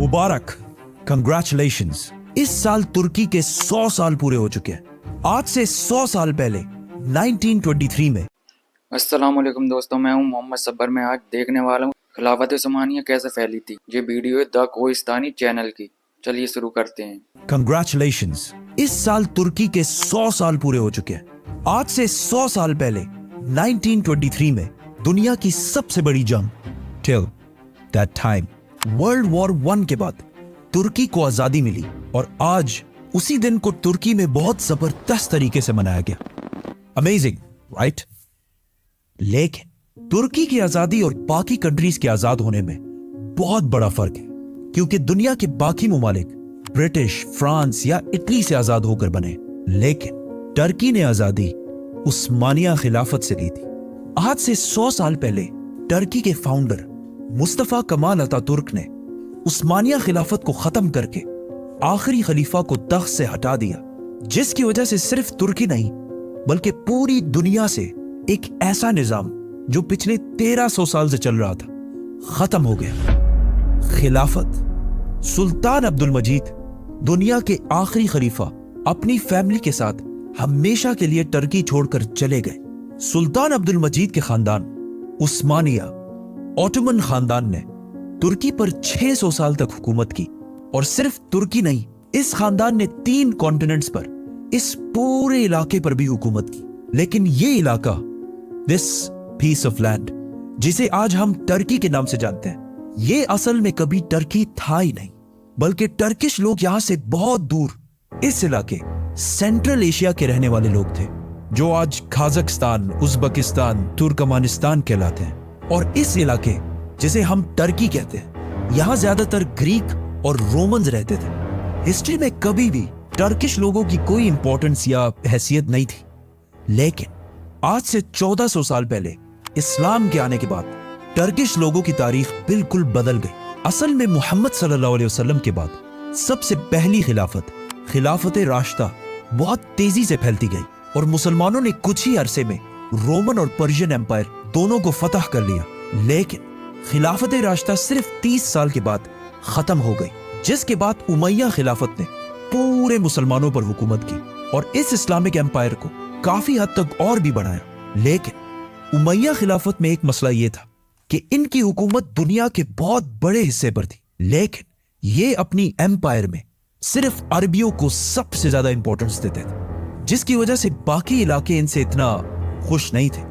मुबारक, congratulations. इस साल तुर्की के 100 साल पूरे हो चुके हैं। आज से 100 साल पहले 1923 में। अस्सलाम वालेकुम दोस्तों, मैं हूं मोहम्मद सब्बर। मैं आज देखने वाला हूं खिलाफत उस्मानिया कैसे फैली थी। ये वीडियो है द कोहिस्तानी चैनल की। चलिए शुरू करते हैं। कंग्रेचुलेशंस, इस साल तुर्की के 100 साल पूरे हो चुके हैं। आज से 100 साल पहले 1923 में दुनिया की सबसे बड़ी जंग till that time world war 1 के बाद तुर्की को आजादी मिली और आज उसी दिन को तुर्की में बहुत जबरदस्त तरीके से मनाया गया। Amazing, right? लेकिन तुर्की की आजादी और बाकी कंट्रीज के आजाद होने में बहुत बड़ा फर्क है, क्योंकि दुनिया के बाकी मुमालिक ब्रिटिश, फ्रांस या इटली से आजाद होकर बने, लेकिन टर्की ने आजादी उस्मानिया खिलाफत से ली थी। आज से 100 साल पहले टर्की के फाउंडर मुस्तफा कमाल अतातुर्क ने उस्मानिया खिलाफत को खत्म करके आखिरी खलीफा को तख्त से हटा दिया, जिसकी वजह से सिर्फ तुर्की नहीं बल्कि पूरी दुनिया से एक ऐसा निजाम जो पिछले 1300 साल से चल रहा था खत्म हो गया। खिलाफत। सुल्तान अब्दुल मजीद, दुनिया के आखिरी खलीफा, अपनी फैमिली के साथ हमेशा के लिए टर्की छोड़कर चले गए। सुल्तान अब्दुल मजीद के खानदान उस्मानिया ऑटोमन खानदान ने तुर्की पर 600 साल तक हुकूमत की, और सिर्फ तुर्की नहीं, इस खानदान ने 3 कॉन्टिनेंट्स पर, इस पूरे इलाके पर भी हुकूमत की। लेकिन ये इलाका, दिस पीस ऑफ लैंड जिसे आज हम टर्की के नाम से जानते हैं, ये असल में कभी टर्की था ही नहीं, बल्कि टर्किश लोग यहां से बहुत दूर इस इलाके सेंट्रल एशिया के रहने वाले लोग थे, जो आज काजाकिस्तान, उज्बेकिस्तान, तुर्कमानिस्तान कहलाते हैं। और इस इलाके जिसे हम टर्की कहते हैं, यहां ज्यादातर ग्रीक और रोमन्स रहते थे। हिस्ट्री में कभी भी टर्किश लोगों की कोई इंपॉर्टेंस या हैसियत नहीं थी, लेकिन आज से 1400 साल पहले इस्लाम के आने के बाद टर्किश लोगों की तारीख बिल्कुल बदल गई। असल में मोहम्मद सल्लल्लाहु अलैहि वसल्लम के बाद सबसे पहली खिलाफत राशिदा बहुत तेजी से फैलती गई, और मुसलमानों ने कुछ ही अरसे में रोमन और पर्शियन एम्पायर दोनों को फतह कर लिया। लेकिन खिलाफत राशिदा सिर्फ 30 साल के बाद खत्म हो गई, जिसके बाद उमैया खिलाफत ने पूरे मुसलमानों पर हुकूमत की और इस इस्लामिक एम्पायर को काफी हद तक और भी बढ़ाया। लेकिन उमैया खिलाफत में एक मसला यह था कि इनकी हुकूमत दुनिया के बहुत बड़े हिस्से पर थी, लेकिन ये अपनी एम्पायर में सिर्फ अरबियों को सबसे ज्यादा इंपॉर्टेंस देते थे, जिसकी वजह से बाकी इलाके इनसे इतना खुश नहीं थे।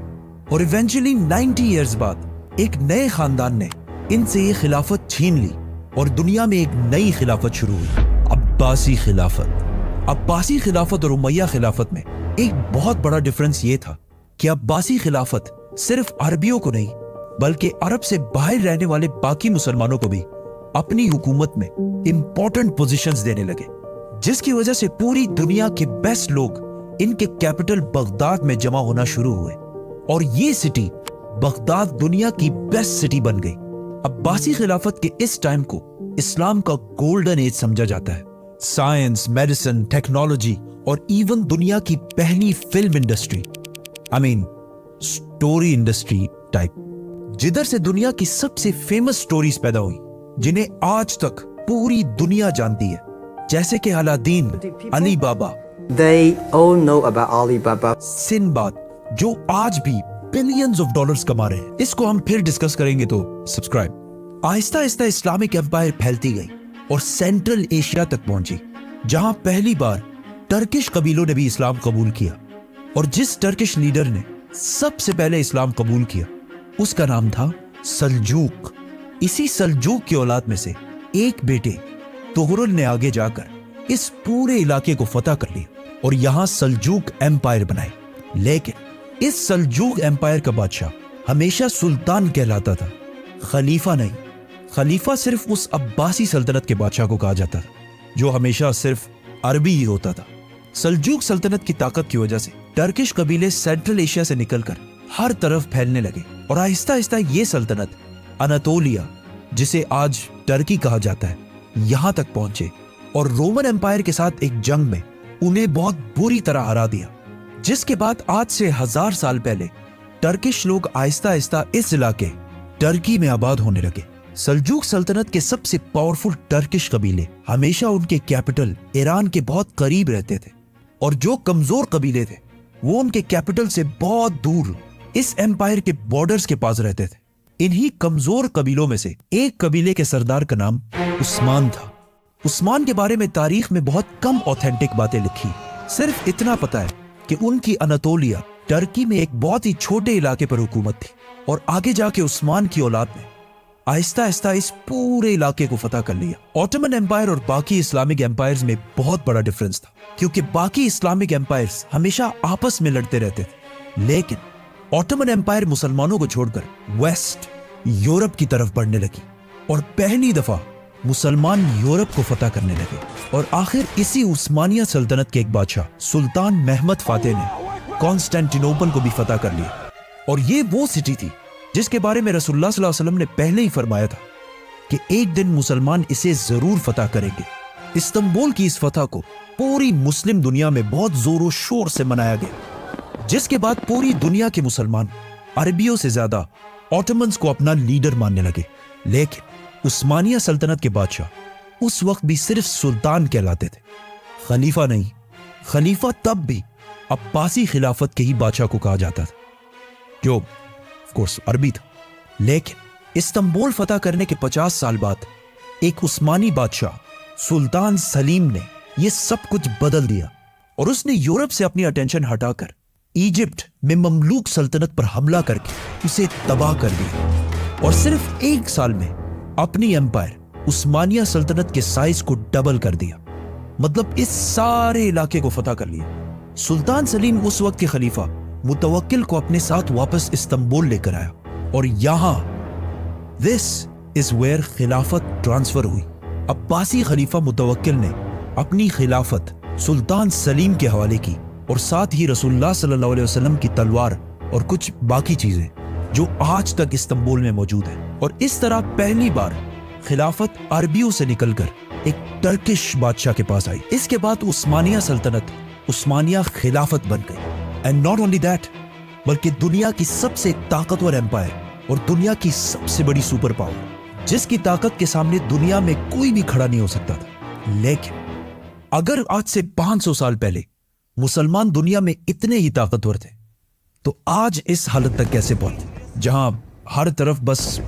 और इवेंचुअली 90 इयर्स बाद एक नए खानदान ने इनसे ये खिलाफत छीन ली और दुनिया में एक नई खिलाफत शुरू हुई, अब्बासी खिलाफत। अब्बासी खिलाफत और उमैया खिलाफत में एक बहुत बड़ा डिफरेंस ये था कि अब्बासी खिलाफत सिर्फ अरबियों को नहीं बल्कि अरब से बाहर रहने वाले बाकी मुसलमानों को भी अपनी हुकूमत में इंपॉर्टेंट पोजीशंस देने लगे, जिसकी वजह से पूरी दुनिया के बेस्ट लोग इनके कैपिटल बगदाद में जमा होना शुरू हुए, और ये सिटी बगदाद दुनिया की बेस्ट सिटी बन गई। अब्बासी खिलाफत के इस टाइम को इस्लाम का गोल्डन एज समझा जाता है। साइंस, मेडिसिन, टेक्नोलॉजी और इवन दुनिया की पहली film industry, story industry type, जिधर से दुनिया की सबसे फेमस स्टोरीज पैदा हुई, जिन्हें आज तक पूरी दुनिया जानती है, जैसे कि Aladdin, Ali Baba, They all know about Alibaba. Sinbad, जो आज भी बिलियंस ऑफ डॉलर्स कमा रहे हैं। इसको हम फिर डिस्कस करेंगे, तो subscribe. Aahista Aahista Islamic empire फैलती गई और सेंट्रल एशिया तक पहुंची, जहां पहली बार टर्किश कबीलों ने भी इस्लाम कबूल किया। और जिस टर्किश लीडर ने सबसे पहले इस्लाम कबूल किया, उसका नाम था सल्जूक। इसी सल्जूक की औलाद में से एक बेटे तुगरुल ने आगे जाकर इस पूरे इलाके को फतह कर लिया और यहां सल्जूक एम्पायर बनाए। लेकिन इस सल्जूक एम्पायर का बादशाह हमेशा सुल्तान कहलाता था, खलीफा नहीं। खलीफा सिर्फ उस अब्बासी सल्तनत के बादशाह को कहा जाता था, जो हमेशा सिर्फ अरबी ही होता था। सल्जूक सल्तनत की ताकत की वजह से टर्किश कबीले सेंट्रल एशिया से निकलकर हर तरफ फैलने लगे, और आहिस्ता आहिस्ता ये सल्तनत अनातोलिया, जिसे आज टर्की कहा जाता है, यहां तक पहुंचे और रोमन एम्पायर के साथ एक जंग में उन्हें बहुत बुरी तरह हरा दिया, जिसके बाद आज से 1000 साल पहले टर्किश लोग आहिस्ता आहिस्ता इस इलाके टर्की में आबाद होने लगे। सल्जूक सल्तनत के सबसे पावरफुल टर्किश कबीले हमेशा उनके कैपिटल ईरान के बहुत करीब रहते थे और जो कमजोर कबीले थे वो उनके कैपिटल से बहुत दूर इस एम्पायर के बॉर्डर्स के पास रहते थे। इन्हीं कमजोर कबीलों में से एक कबीले के सरदार का नाम उस्मान था। उस्मान के बारे में तारीख में बहुत कम ऑथेंटिक बातें लिखी, सिर्फ इतना पता है कि उनकी अनातोलिया टर्की में एक बहुत ही छोटे इलाके पर हुकूमत थी और आगे जाके उस्मान की औलाद ने आहिस्ता आहिस्ता इस पूरे इलाके को फतह कर लिया। ऑटोमन एम्पायर और बाकी इस्लामिक एम्पायर्स में बहुत बड़ा डिफरेंस था, क्योंकि बाकी इस्लामिक एम्पायर्स हमेशा आपस में लड़ते रहते थे, लेकिन ऑटोमन एम्पायर मुसलमानों को छोड़कर वेस्ट यूरोप की तरफ बढ़ने लगी और पहली दफा मुसलमान यूरोप को फतह करने लगे। और आखिर इसी उस्मानिया सल्तनत के एक बादशाह सुल्तान महमद फातेह ने कॉन्स्टेंटिनोपल को भी फतह कर लिया। और ये वो सिटी थी जिसके बारे में रसूलुल्लाह सल्लल्लाहु अलैहि वसल्लम ने पहले ही फरमाया था कि एक दिन मुसलमान इसे जरूर फतह करेंगे। इस्तांबुल की इस फतह को पूरी मुस्लिम दुनिया में बहुत जोरों शोर से मनाया गया, जिसके बाद पूरी दुनिया के मुसलमान अरबियों से ज्यादा ऑटोमन्स को अपना लीडर मानने लगे। लेकिन उस्मानिया सल्तनत के बादशाह उस वक्त भी सिर्फ सुल्तान कहलाते थे, खलीफा नहीं। खलीफा तब भी अब्बासी खिलाफत के ही बादशाह को कहा जाता था, जो ऑफ कोर्स अरबी था। लेकिन इस्तांबुल फतह करने के 50 साल बाद एक उस्मानी बादशाह सुल्तान सलीम ने यह सब कुछ बदल दिया और उसने यूरोप से अपनी अटेंशन हटाकर इजिप्ट में ममलूक सल्तनत पर हमला करके उसे तबाह कर दिया और सिर्फ एक साल में अपनी एम्पायर उस्मानिया सल्तनत के साइज को डबल कर दिया। मतलब इस सारे इलाके को फतह कर लिया। सुल्तान सलीम उस वक्त के खलीफा मुतवक्किल को अपने साथ वापस इस्तांबुल लेकर आया और यहां दिस इज वेयर खिलाफत ट्रांसफर हुई। अब्बासी खलीफा मुतवक्किल ने अपनी खिलाफत सुल्तान सलीम के हवाले की और साथ ही रसूलुल्लाह सल्लल्लाहु अलैहि वसल्लम की तलवार और कुछ बाकी चीजें जो आज तक इस्तांबुल में मौजूद है। और इस तरह पहली बार खिलाफत अरबियों से निकलकर एक टर्किश बादशाह के पास आई। इसके बाद उस्मानिया सल्तनत उस्मानिया खिलाफत बन गई। एंड नॉट ओनली दैट, बल्कि दुनिया की सबसे ताकतवर एम्पायर और दुनिया की सबसे बड़ी सुपर पावर, जिसकी ताकत के सामने दुनिया में कोई भी खड़ा नहीं हो सकता था। लेकिन अगर आज से 500 साल पहले मुसलमान दुनिया में इतने ही ताकतवर थे, तो आज इस हालत तक कैसे पहुंचे जहां हर तरफ बस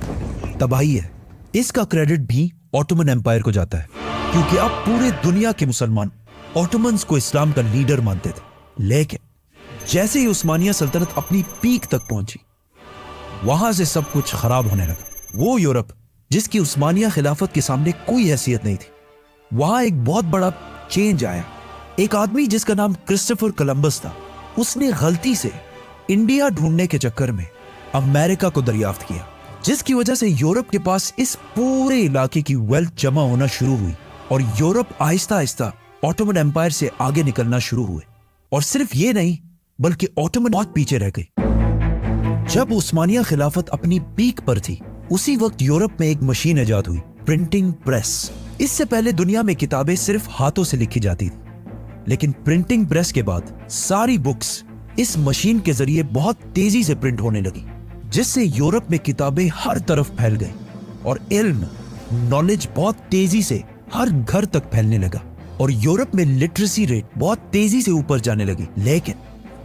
तबाही है। इसका क्रेडिट भी ऑटोमन एम्पायर को जाता है, क्योंकि अब पूरे दुनिया के मुसलमान ऑटोमन्स को इस्लाम का लीडर मानते थे। लेकिन जैसे ही उस्मानिया सल्तनत अपनी पीक तक पहुंची, वहां से सब कुछ खराब होने लगा। वो यूरोप जिसकी उस्मानिया खिलाफत के सामने कोई हैसियत नहीं थी, वहां एक बहुत बड़ा चेंज आया। एक आदमी जिसका नाम क्रिस्टोफर कोलंबस था, उसने गलती से इंडिया ढूंढने के चक्कर में अमेरिका को दरियाफ्त किया, जिसकी वजह से यूरोप के पास इस पूरे इलाके की वेल्थ जमा होना शुरू हुई और Europe Aahista Aahista Ottoman empire से आगे निकलना शुरू हुए। और सिर्फ ये नहीं, बल्कि ऑटोमन बहुत पीछे रह गई। जब उस्मानिया खिलाफत अपनी पीक पर थी, उसी वक्त यूरोप में एक मशीन इजाद हुई, प्रिंटिंग प्रेस। इससे पहले दुनिया में किताबें सिर्फ हाथों से लिखी जाती थी, लेकिन प्रिंटिंग प्रेस के बाद सारी बुक्स इस मशीन के जरिए बहुत तेजी से प्रिंट होने लगी, जिससे यूरोप में किताबें हर तरफ फैल गई और इल्म, नॉलेज बहुत तेजी से हर घर तक फैलने लगा और यूरोप में लिटरेसी रेट बहुत तेजी से ऊपर जाने लगी। लेकिन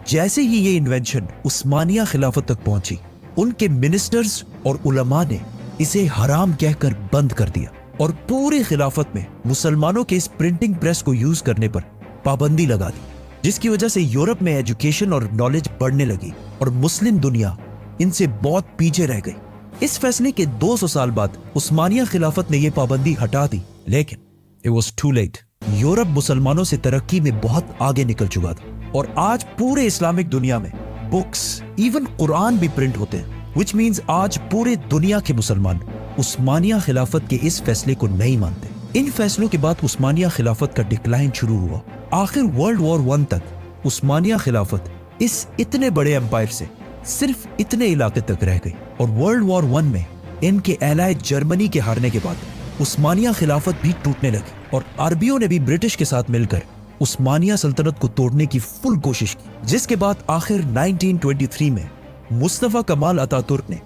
जैसे ही ये इन्वेंशन उस्मानिया खिलाफत तक पहुंची, उनके मिनिस्टर्स और उलमा ने इसे हराम कहकर बंद कर दिया और पूरी खिलाफत में मुसलमानों के इस प्रिंटिंग प्रेस को यूज करने पर पाबंदी लगा दी, जिसकी वजह से यूरोप में एजुकेशन और नॉलेज बढ़ने लगी और मुस्लिम दुनिया इनसे बहुत पीछे रह गई। इस फैसले के 200 साल बाद उस्मानिया खिलाफत ने यह पाबंदी हटा दी, लेकिन it was too late. Europe मुसलमानों से तरक्की में बहुत आगे निकल चुका था और आज पूरे इस्लामिक दुनिया में बुक्स, इवन कुरान भी प्रिंट होते हैं, विच मीन्स आज पूरे दुनिया के मुसलमान उस्मानिया खिलाफत के इस फैसले को नहीं मानते। इन फैसलों के बाद उस्मानिया खिलाफत का डिक्लाइन शुरू हुआ। आखिर वर्ल्ड वॉर 1 तक उस्मानिया खिलाफत इस इतने बड़े एम्पायर से सिर्फ इतने इलाके तक रह गई और वर्ल्ड वॉर 1 में इनके एलाय जर्मनी के हारने के बाद उस्मानिया खिलाफत भी टूटने लगी और अरबियों ने भी ब्रिटिश के साथ मिलकर उस्मानिया सल्तनत को तोड़ने की फुल कोशिश की, जिसके बाद आखिर 1923 में मुस्तफा कमाल अतातुर्क ने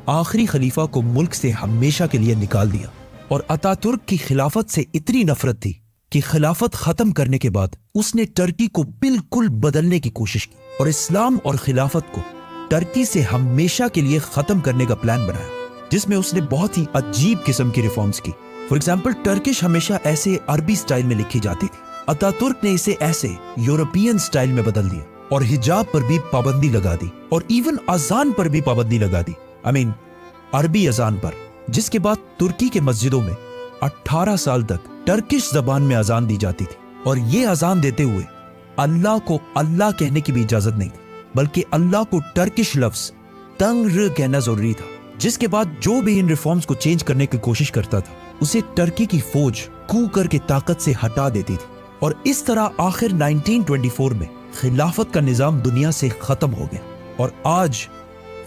आखिरी खलीफा को मुल्क से हमेशा के लिए निकाल दिया। और अतातुर्क की खिलाफत से इतनी नफरत थी कि खिलाफत खत्म करने के बाद उसने टर्की को बिल्कुल बदलने की कोशिश की और इस्लाम और खिलाफत को टर्की से हमेशा के लिए खत्म करने का प्लान बनाया, जिसमें उसने बहुत ही अजीब किस्म की रिफॉर्म्स की। फॉर एग्जाम्पल, टर्किश हमेशा ऐसे अरबी स्टाइल में लिखी जाती थी, अतातुर्क ने इसे ऐसे यूरोपियन स्टाइल में बदल दिया और हिजाब पर भी पाबंदी लगा दी और इवन अजान पर भी पाबंदी लगा दी। अरबी अजान पर, जिसके बाद तुर्की के मस्जिदों में 18 साल तक टर्किश जबान में अजान दी जाती थी और ये अजान देते हुए अल्लाह को अल्लाह कहने की भी इजाजत नहीं थी, बल्कि अल्लाह को टर्किश लफ्ज तंग्र कहना जरूरी था। जिसके बाद जो भी इन रिफॉर्म्स को चेंज करने की कोशिश करता था उसे टर्की की फौज कू करके ताकत से हटा देती थी और इस तरह आखिर 1924 में खिलाफत का निजाम दुनिया से खत्म हो गया और आज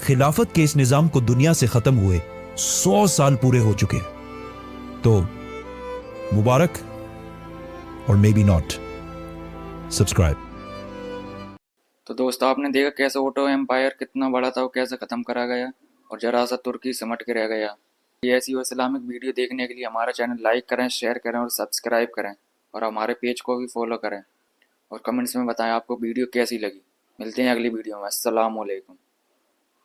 खिलाफत के इस निजाम को दुनिया से खत्म हुए 100 साल पूरे हो चुके हैं। तो मुबारक और मे बी नॉट। सब्सक्राइब। तो दोस्तों, आपने देखा कैसे ओटो एम्पायर कितना बड़ा था और कैसे ख़त्म करा गया और जरा सा तुर्की सिमट के रह गया। ये ऐसी और इस्लामिक वीडियो देखने के लिए हमारा चैनल लाइक करें, शेयर करें और सब्सक्राइब करें और हमारे पेज को भी फॉलो करें और कमेंट्स में बताएं आपको वीडियो कैसी लगी। मिलते हैं अगली वीडियो में। अस्सलाम वालेकुम।